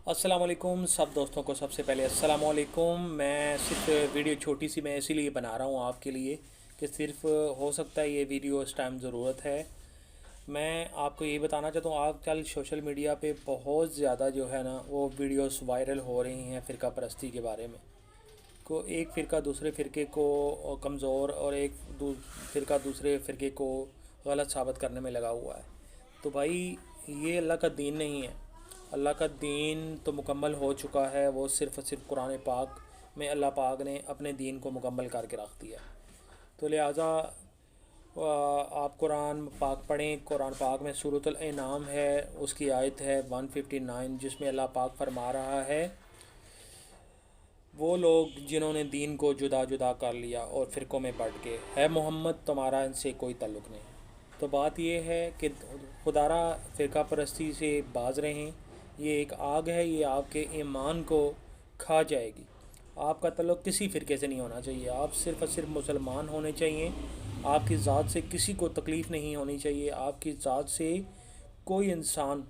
अस्सलाम वालेकुम सब दोस्तों को सबसे पहले अस्सलाम वालेकुम। मैं सिर्फ वीडियो छोटी सी मैं इसीलिए बना रहा हूँ आपके लिए कि सिर्फ हो सकता है ये वीडियो इस टाइम ज़रूरत है। मैं आपको ये बताना चाहता हूँ आजकल सोशल मीडिया पे बहुत ज़्यादा जो है ना वो वीडियोस वायरल हो रही हैं फ़िरका परस्ती के बारे में। को एक फ़िरका दूसरे फ़िरके को कमज़ोर और एक फ़िरका दूसरे फ़िरके को गलत साबित करने में लगा हुआ है। तो भाई ये अल्लाह का दीन नहीं है। अल्लाह का दीन तो मुकम्मल हो चुका है। वो सिर्फ़ और सिर्फ कुरान पाक में अल्लाह पाक ने अपने दीन को मुकम्मल करके रख दिया। तो लिहाजा आप कुरान पाक पढ़ें। कुरान पाक में सूरत अल-अनआम है, उसकी आयत है 159, जिसमें अल्लाह पाक फरमा रहा है वो लोग जिन्होंने दीन को जुदा जुदा कर लिया और फ़िरक़ों में बट गए, है मोहम्मद तुम्हारा इनसे कोई ताल्लुक़ नहीं। तो बात ये है कि खुदारा फ़िरका परस्ती से बाज रहें। ये एक आग है, ये आपके ईमान को खा जाएगी। आपका ताल्लुक़ किसी फ़िरके से नहीं होना चाहिए। आप सिर्फ़ और सिर्फ मुसलमान होने चाहिए। आपकी ज़ात से किसी को तकलीफ़ नहीं होनी चाहिए। आपकी ज़ात से कोई इंसान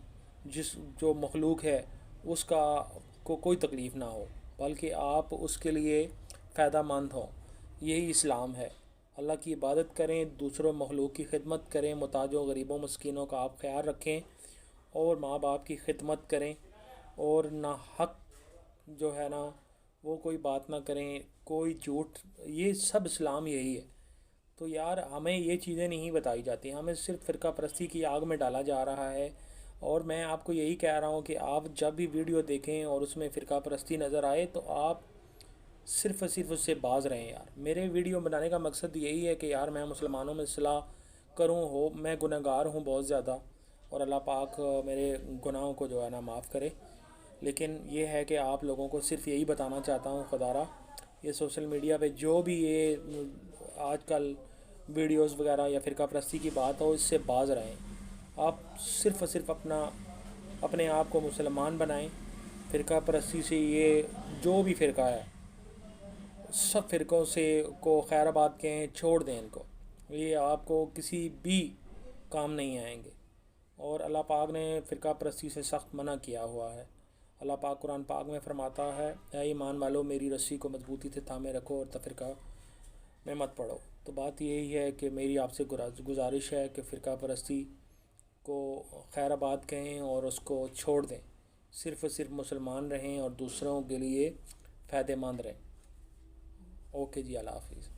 जो मखलूक है उसका को कोई तकलीफ़ ना हो, बल्कि आप उसके लिए फ़ायदा मंद हों। यही इस्लाम है। अल्लाह की इबादत करें, दूसरों मखलूक की खिदमत करें, मुताजों गरीबों मस्कीनों का आप ख्याल रखें और माँ बाप की खिदमत करें और ना हक जो है ना वो कोई बात ना करें, कोई झूठ। ये सब इस्लाम यही है। तो यार हमें ये चीज़ें नहीं बताई जाती, हमें सिर्फ फ़िरका परस्ती की आग में डाला जा रहा है। और मैं आपको यही कह रहा हूँ कि आप जब भी वीडियो देखें और उसमें फ़िरका परस्ती नज़र आए तो आप सिर्फ़ और सिर्फ उससे बाज रहें। यार मेरे वीडियो बनाने का मकसद यही है कि यार मैं मुसलमानों में इस्लाह करूँ। हो मैं गुनहगार हूँ बहुत ज़्यादा, और अल्लाह पाक मेरे गुनाहों को जो है ना माफ़ करे। लेकिन ये है कि आप लोगों को सिर्फ यही बताना चाहता हूँ, खुदारा ये सोशल मीडिया पे जो भी ये आजकल वीडियोस वगैरह या फ़िरका परस्ती की बात हो, इससे बाज रहें। आप सिर्फ़ और सिर्फ अपने आप को मुसलमान बनाएं। फ़िरका परस्ती से ये जो भी फ़िरका है सब फ़िरक़ों से को खैराबाद कहें, छोड़ दें इनको। ये आपको किसी भी काम नहीं आएंगे। और अल्लाह पाक ने फ़िरका परस्ती से सख्त मना किया हुआ है। अल्लाह पाक कुरान पाक में फ़रमाता है, ऐ ईमान वालों मेरी रस्सी को मजबूती से थामे रखो और तफ़रीक़ा में मत पड़ो। तो बात यही है कि मेरी आपसे गुजारिश है कि फ़िरका परस्ती को खैराबाद कहें और उसको छोड़ दें। सिर्फ़ और सिर्फ मुसलमान रहें और दूसरों के लिए फ़ायदेमंद रहें। ओके जी, अल्लाह हाफ़िज़।